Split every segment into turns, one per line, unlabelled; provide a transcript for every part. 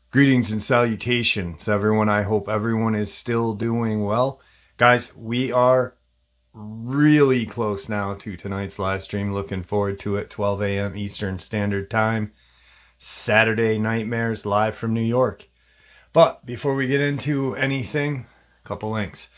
Greetings and salutations, everyone. I hope everyone is still doing well. Guys, we are really close now to tonight's live stream. Looking forward to it. 12 a.m. Eastern Standard Time. Saturday Nightmares live from New York. But before we get into anything, a couple links.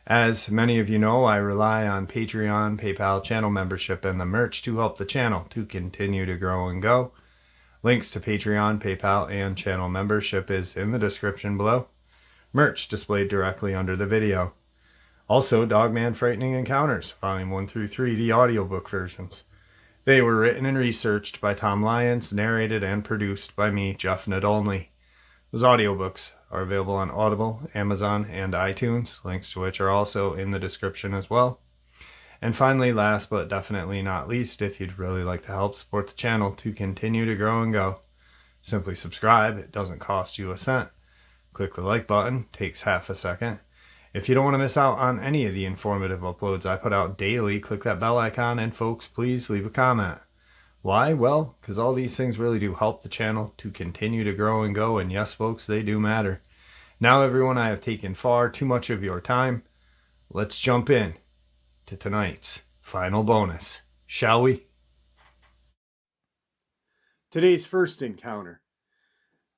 As many of you know, I rely on Patreon, PayPal, channel membership, and the merch to help the channel to continue to grow and go. Links to Patreon, PayPal, and channel membership is in the description below. Merch displayed directly under the video. Also, Dogman Frightening Encounters, Volume 1 through 3, the audiobook versions. They were written and researched by Tom Lyons, narrated and produced by me, Jeff Nadolny. Those audiobooks are available on Audible, Amazon, and iTunes, links to which are also in the description as well. And finally, last but definitely not least, if you'd really like to help support the channel to continue to grow and go, simply subscribe. It doesn't cost you a cent. Click the like button, takes half a second. If you don't want to miss out on any of the informative uploads I put out daily, click that bell icon, and folks, please leave a comment. Why? Well, because all these things really do help the channel to continue to grow and go, and yes, folks, they do matter. Now, everyone, I have taken far too much of your time. Let's jump in to tonight's final bonus, shall we? Today's first encounter.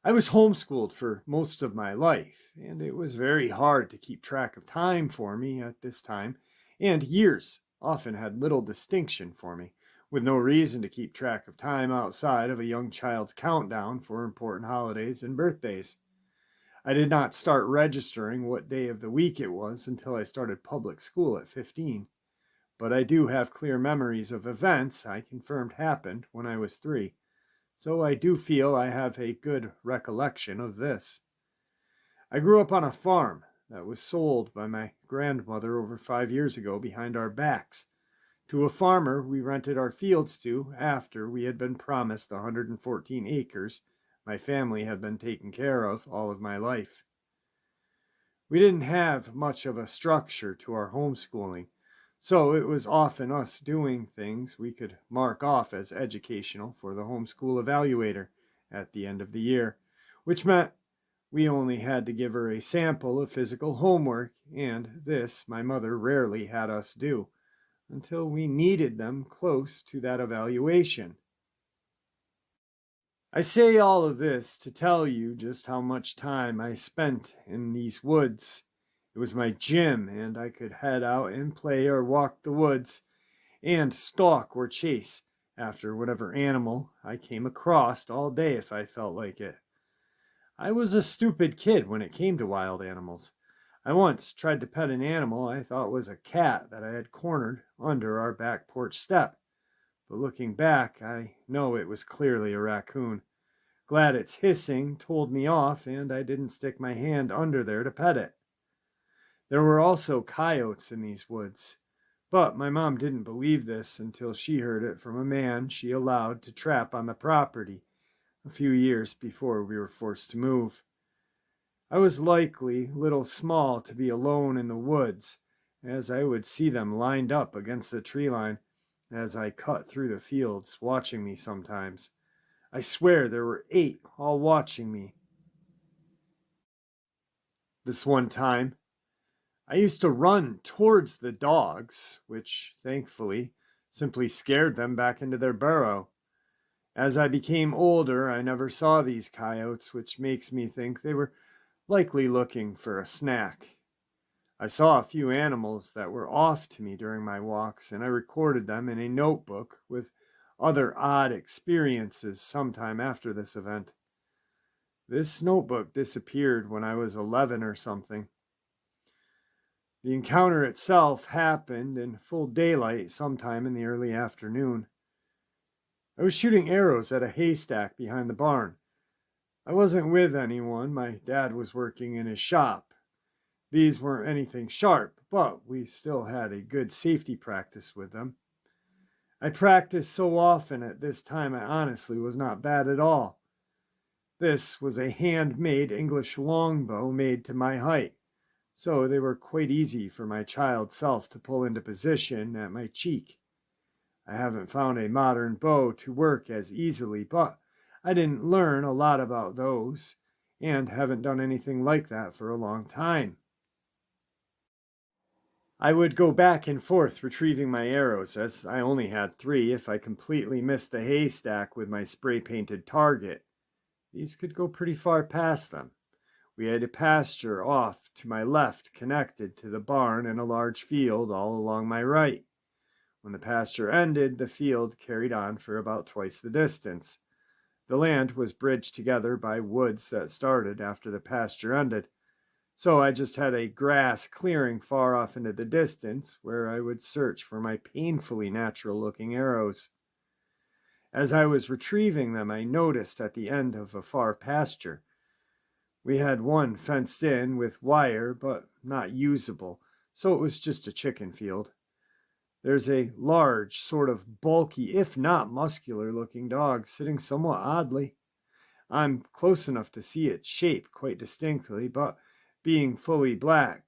I was homeschooled for most of my life, and it was very hard to keep track of time for me at this time, and years often had little distinction for me, with no reason to keep track of time outside of a young child's countdown for important holidays and birthdays. I did not start registering what day of the week it was until I started public school at 15. But I do have clear memories of events I confirmed happened when I was 3. So I do feel I have a good recollection of this. I grew up on a farm that was sold by my grandmother over 5 years ago behind our backs to a farmer we rented our fields to after we had been promised the 114 acres my family had been taking care of all of my life. We didn't have much of a structure to our homeschooling, so it was often us doing things we could mark off as educational for the homeschool evaluator at the end of the year, which meant we only had to give her a sample of physical homework, and this my mother rarely had us do until we needed them close to that evaluation. I say all of this to tell you just how much time I spent in these woods. It was my gym, and I could head out and play or walk the woods and stalk or chase after whatever animal I came across all day if I felt like it. I was a stupid kid when it came to wild animals. I once tried to pet an animal I thought was a cat that I had cornered under our back porch step. But looking back, I know it was clearly a raccoon. Glad its hissing told me off and I didn't stick my hand under there to pet it. There were also coyotes in these woods, but my mom didn't believe this until she heard it from a man she allowed to trap on the property a few years before we were forced to move. I was likely little small to be alone in the woods, as I would see them lined up against the tree line as I cut through the fields, watching me sometimes. I swear there were 8 all watching me. This one time, I used to run towards the dogs, which, thankfully, simply scared them back into their burrow. As I became older, I never saw these coyotes, which makes me think they were likely looking for a snack. I saw a few animals that were off to me during my walks, and I recorded them in a notebook with other odd experiences sometime after this event. This notebook disappeared when I was 11 or something. The encounter itself happened in full daylight sometime in the early afternoon. I was shooting arrows at a haystack behind the barn. I wasn't with anyone. My dad was working in his shop. These weren't anything sharp, but we still had a good safety practice with them. I practiced so often at this time I honestly was not bad at all. This was a handmade English longbow made to my height, so they were quite easy for my child self to pull into position at my cheek. I haven't found a modern bow to work as easily, but I didn't learn a lot about those and haven't done anything like that for a long time. I would go back and forth retrieving my arrows, as I only had 3 if I completely missed the haystack with my spray-painted target. These could go pretty far past them. We had a pasture off to my left connected to the barn and a large field all along my right. When the pasture ended, the field carried on for about twice the distance. The land was bridged together by woods that started after the pasture ended, so I just had a grass clearing far off into the distance where I would search for my painfully natural-looking arrows. As I was retrieving them, I noticed at the end of a far pasture, we had one fenced in with wire, but not usable, so it was just a chicken field. There's a large, sort of bulky, if not muscular-looking dog sitting somewhat oddly. I'm close enough to see its shape quite distinctly, but being fully black,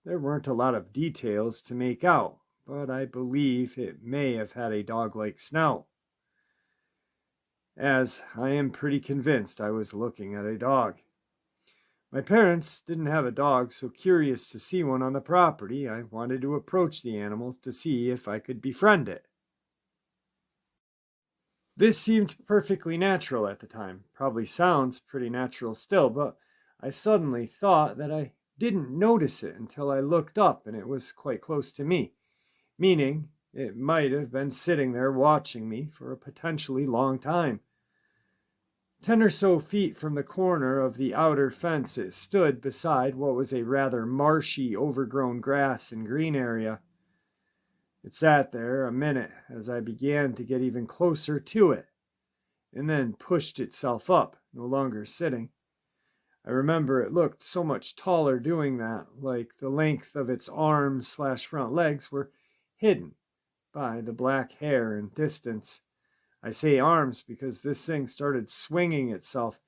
there weren't a lot of details to make out, but I believe it may have had a dog-like snout, as I am pretty convinced I was looking at a dog. My parents didn't have a dog, so curious to see one on the property, I wanted to approach the animal to see if I could befriend it. This seemed perfectly natural at the time, probably sounds pretty natural still, but I suddenly thought that I didn't notice it until I looked up and it was quite close to me, meaning it might have been sitting there watching me for a potentially long time. 10 or so feet from the corner of the outer fence, it stood beside what was a rather marshy, overgrown grass and green area. It sat there a minute as I began to get even closer to it, and then pushed itself up, no longer sitting. I remember it looked so much taller doing that, like the length of its arms/front legs were hidden by the black hair and distance. I say arms because this thing started swinging itself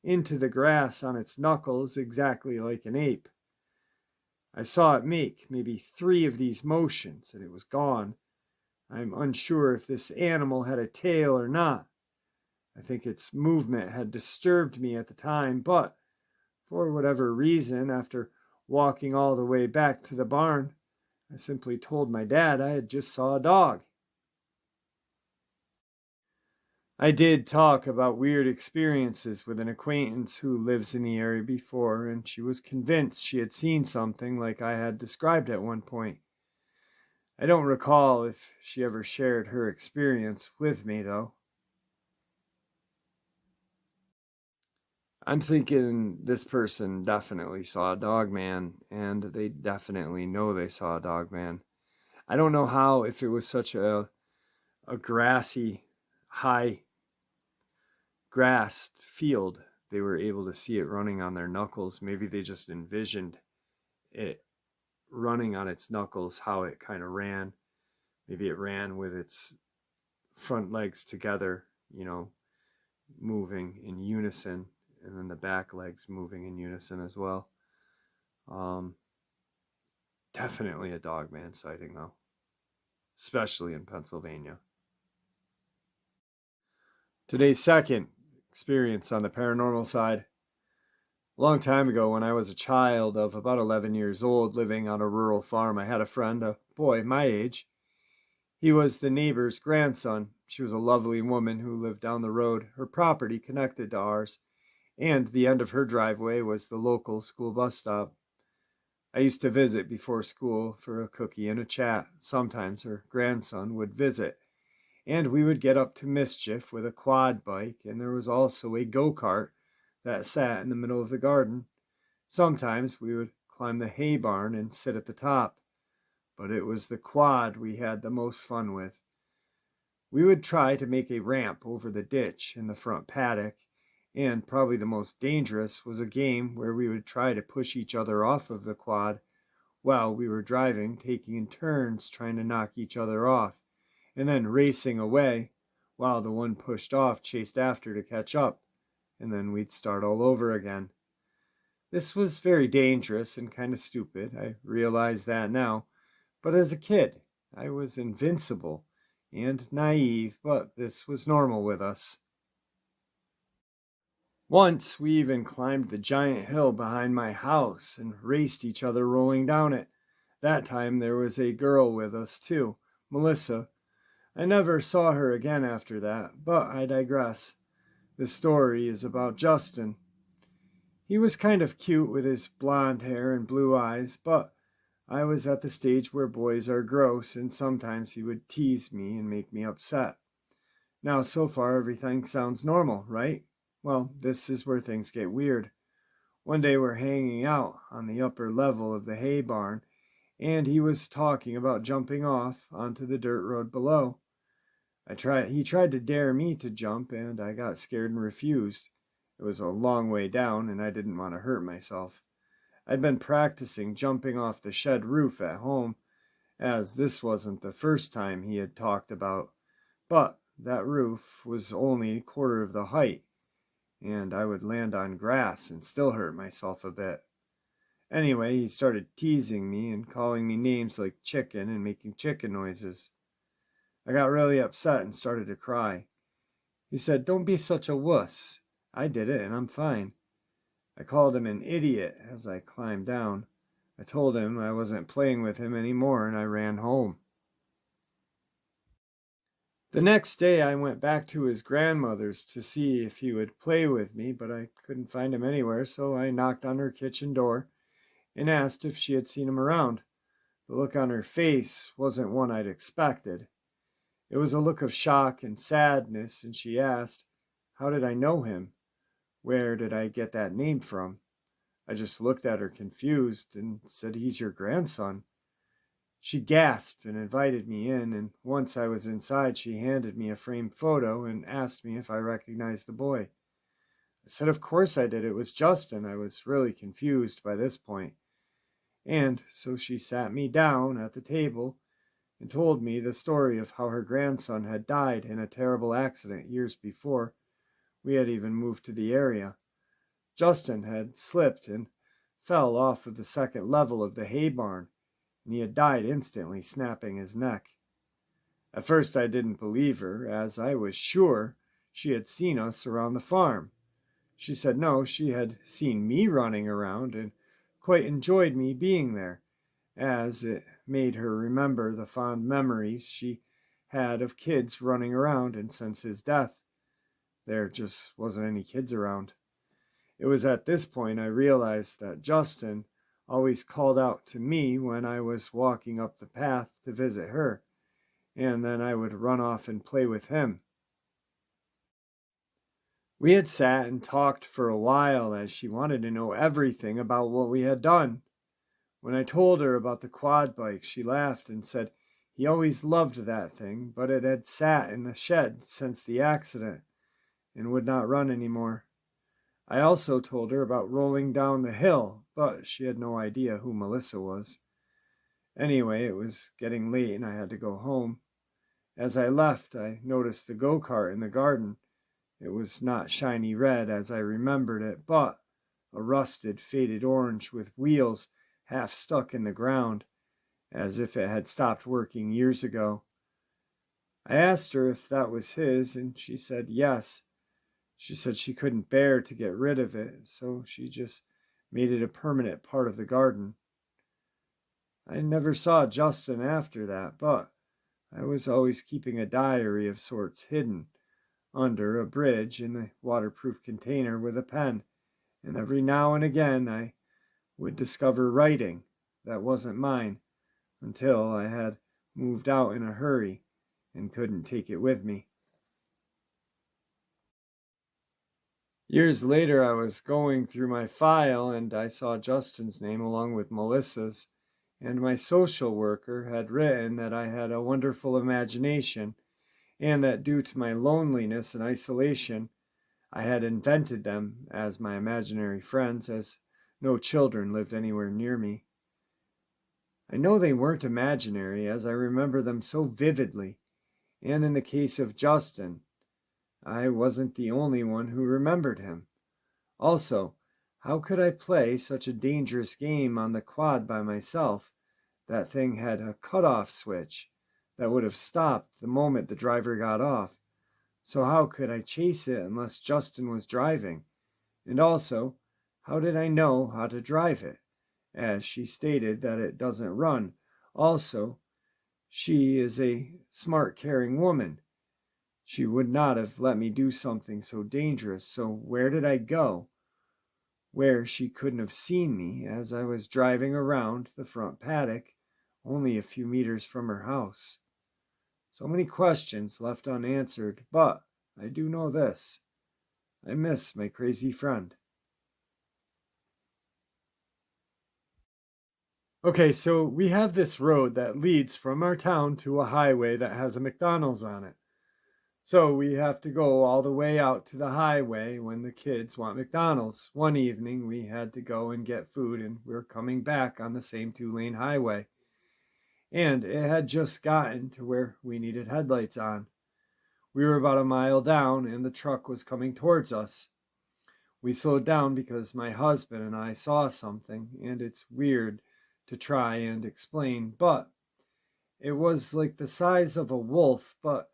into the grass on its knuckles exactly like an ape. I saw it make maybe 3 of these motions and it was gone. I'm unsure if this animal had a tail or not. I think its movement had disturbed me at the time, but for whatever reason, after walking all the way back to the barn, I simply told my dad I had just saw a dog. I did talk about weird experiences with an acquaintance who lives in the area before, and she was convinced she had seen something like I had described at one point. I don't recall if she ever shared her experience with me, though. I'm thinking this person definitely saw a Dogman, and they definitely know they saw a Dogman. I don't know how, if it was such a grassy, high grassed field, they were able to see it running on their knuckles. Maybe they just envisioned it running on its knuckles, how it kind of ran. Maybe it ran with its front legs together, moving in unison, and then the back legs moving in unison as well. Definitely a Dogman sighting, though, especially in Pennsylvania. Today's second experience on the paranormal side. A long time ago, when I was a child of about 11 years old, living on a rural farm, I had a friend, a boy my age. He was the neighbor's grandson. She was a lovely woman who lived down the road, her property connected to ours, and the end of her driveway was the local school bus stop. I used to visit before school for a cookie and a chat. Sometimes her grandson would visit, and we would get up to mischief with a quad bike, and there was also a go-kart that sat in the middle of the garden. Sometimes we would climb the hay barn and sit at the top, but it was the quad we had the most fun with. We would try to make a ramp over the ditch in the front paddock, and probably the most dangerous was a game where we would try to push each other off of the quad while we were driving, taking in turns trying to knock each other off, and then racing away while the one pushed off chased after to catch up, and then we'd start all over again. This was very dangerous and kind of stupid. I realize that now. But as a kid, I was invincible and naive, but this was normal with us. Once we even climbed the giant hill behind my house and raced each other rolling down it. That time there was a girl with us too, Melissa. I never saw her again after that, but I digress. This story is about Justin. He was kind of cute with his blonde hair and blue eyes, but I was at the stage where boys are gross, and sometimes he would tease me and make me upset. Now, so far, everything sounds normal, right? Well, this is where things get weird. One day we're hanging out on the upper level of the hay barn, and he was talking about jumping off onto the dirt road below. He tried to dare me to jump, and I got scared and refused. It was a long way down, and I didn't want to hurt myself. I'd been practicing jumping off the shed roof at home, as this wasn't the first time he had talked about, but that roof was only a quarter of the height, and I would land on grass and still hurt myself a bit. Anyway, he started teasing me and calling me names like chicken and making chicken noises. I got really upset and started to cry. He said, "Don't be such a wuss. I did it and I'm fine." I called him an idiot as I climbed down. I told him I wasn't playing with him anymore and I ran home. The next day I went back to his grandmother's to see if he would play with me, but I couldn't find him anywhere, so I knocked on her kitchen door and asked if she had seen him around. The look on her face wasn't one I'd expected. It was a look of shock and sadness, and she asked, "How did I know him? Where did I get that name from?" I just looked at her confused and said, "He's your grandson." She gasped and invited me in, and once I was inside, she handed me a framed photo and asked me if I recognized the boy. I said of course I did. It was Justin. I was really confused by this point. And so she sat me down at the table and told me the story of how her grandson had died in a terrible accident years before we had even moved to the area. Justin had slipped and fell off of the second level of the hay barn, and he had died instantly, snapping his neck. At first I didn't believe her, as I was sure she had seen us around the farm. She said no, she had seen me running around and quite enjoyed me being there, as it made her remember the fond memories she had of kids running around, and since his death, there just wasn't any kids around. It was at this point I realized that Justin always called out to me when I was walking up the path to visit her, and then I would run off and play with him. We had sat and talked for a while as she wanted to know everything about what we had done. When I told her about the quad bike, she laughed and said he always loved that thing, but it had sat in the shed since the accident and would not run anymore. I also told her about rolling down the hill, but she had no idea who Melissa was. Anyway, it was getting late and I had to go home. As I left, I noticed the go-kart in the garden. It was not shiny red as I remembered it, but a rusted, faded orange with wheels half stuck in the ground, as if it had stopped working years ago. I asked her if that was his, and she said yes. She said she couldn't bear to get rid of it, so she just made it a permanent part of the garden. I never saw Justin after that, but I was always keeping a diary of sorts hidden under a bridge in a waterproof container with a pen, and every now and again I would discover writing that wasn't mine until I had moved out in a hurry and couldn't take it with me. Years later, I was going through my file and I saw Justin's name along with Melissa's, and my social worker had written that I had a wonderful imagination and that due to my loneliness and isolation, I had invented them as my imaginary friends, as no children lived anywhere near me. I know they weren't imaginary, as I remember them so vividly, and in the case of Justin, I wasn't the only one who remembered him. Also, How could I play such a dangerous game on the quad by myself? That thing had a cutoff switch that would have stopped the moment the driver got off. So how could I chase it unless Justin was driving? And also, how did I know how to drive it? As she stated that it doesn't run. Also, she is a smart, caring woman. She would not have let me do something so dangerous. So where did I go? Where she couldn't have seen me as I was driving around the front paddock, only a few meters from her house. So many questions left unanswered, but I do know this. I miss my crazy friend. Okay, so we have this road that leads from our town to a highway that has a McDonald's on it. So we have to go all the way out to the highway when the kids want McDonald's. One evening we had to go and get food, and we were coming back on the same 2-lane highway. And it had just gotten to where we needed headlights on. We were about a mile down and the truck was coming towards us. We slowed down because my husband and I saw something, and it's weird to try and explain, but it was like the size of a wolf, but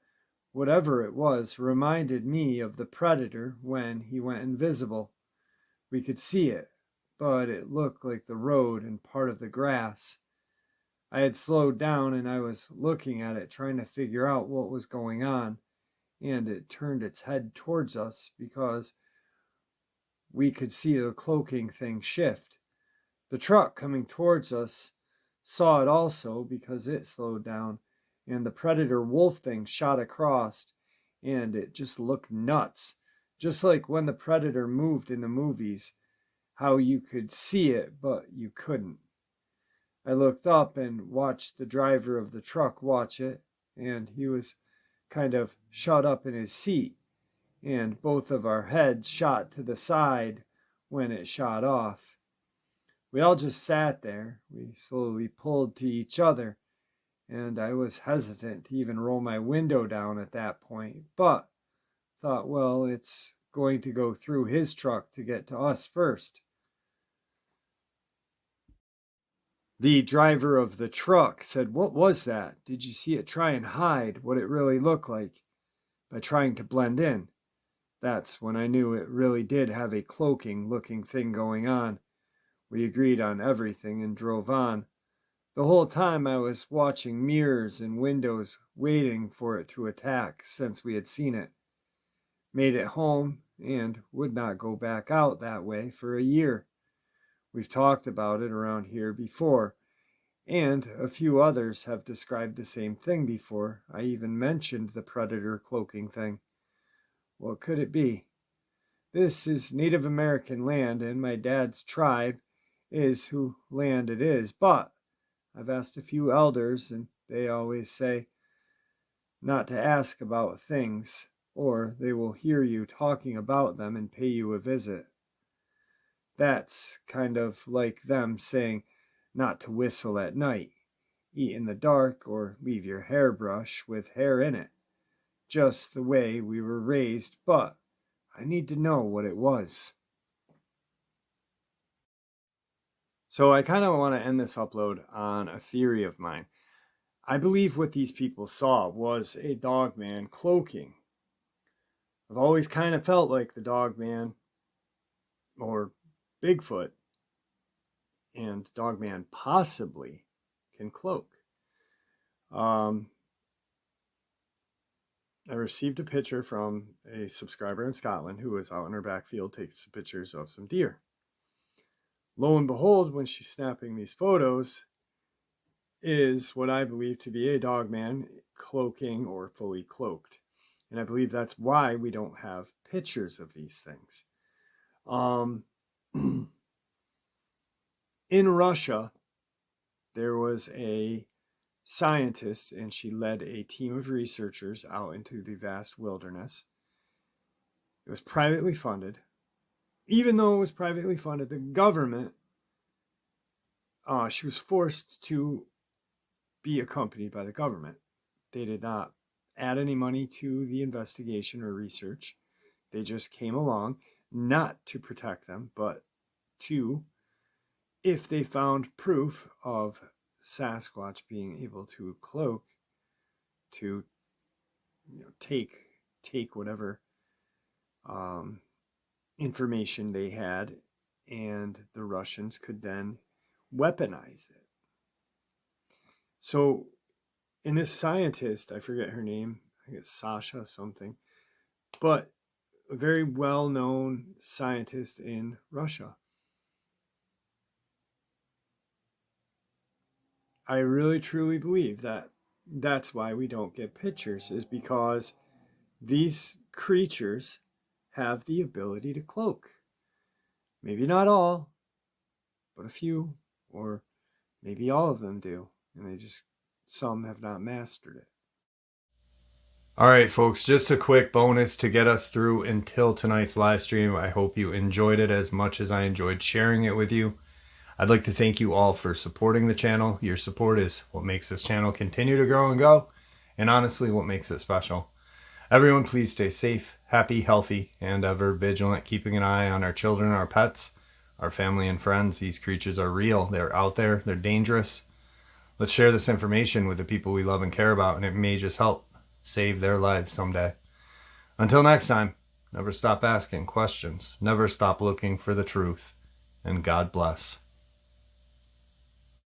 whatever it was reminded me of the predator when he went invisible. We could see it, but it looked like the road and part of the grass. I had slowed down and I was looking at it, trying to figure out what was going on, and it turned its head towards us because we could see the cloaking thing shift. The truck coming towards us saw it also because it slowed down, and the predator wolf thing shot across, and it just looked nuts. Just like when the predator moved in the movies, how you could see it, but you couldn't. I looked up and watched the driver of the truck watch it, and he was kind of shut up in his seat, and both of our heads shot to the side when it shot off. We all just sat there. We slowly pulled to each other, and I was hesitant to even roll my window down at that point, but thought, well, it's going to go through his truck to get to us first. The driver of the truck said, "What was that? Did you see it try and hide what it really looked like by trying to blend in?" That's when I knew it really did have a cloaking looking thing going on. We agreed on everything and drove on. The whole time I was watching mirrors and windows, waiting for it to attack since we had seen it. Made it home and would not go back out that way for a year. We've talked about it around here before, and a few others have described the same thing before. I even mentioned the predator cloaking thing. What could it be? This is Native American land, and my dad's tribe is who land it is, but I've asked a few elders, and they always say not to ask about things, or they will hear you talking about them and pay you a visit. That's kind of like them saying not to whistle at night, eat in the dark, or leave your hairbrush with hair in it. Just the way we were raised, but I need to know what it was. So I kind of want to end this upload on a theory of mine. I believe what these people saw was a Dogman cloaking. I've always kind of felt like the Dogman or Bigfoot and Dogman possibly can cloak. I received a picture from a subscriber in Scotland who was out in her backfield taking some pictures of some deer. Lo and behold, when she's snapping these photos, is what I believe to be a Dogman cloaking or fully cloaked. And I believe that's why we don't have pictures of these things. In Russia, there was a scientist, and she led a team of researchers out into the vast wilderness. It was privately funded. Even though it was privately funded, the government, she was forced to be accompanied by the government. They did not add any money to the investigation or research. They just came along, not to protect them, but to, if they found proof of Sasquatch being able to cloak, to take whatever information they had, and the Russians could then weaponize it. So, and this scientist, I forget her name, I think it's Sasha something, but a very well-known scientist in Russia. I really truly believe that that's why we don't get pictures, is because these creatures have the ability to cloak. Maybe not all, but a few, or maybe all of them do, and some have not mastered it. All right, folks, just a quick bonus to get us through until tonight's live stream. I hope you enjoyed it as much as I enjoyed sharing it with you. I'd like to thank you all for supporting the channel. Your support is what makes this channel continue to grow and go, and honestly, what makes it special. Everyone, please stay safe, happy, healthy, and ever vigilant, keeping an eye on our children, our pets, our family and friends. These creatures are real. They're out there. They're dangerous. Let's share this information with the people we love and care about, and it may just help save their lives someday. Until next time, never stop asking questions. Never stop looking for the truth. And God bless.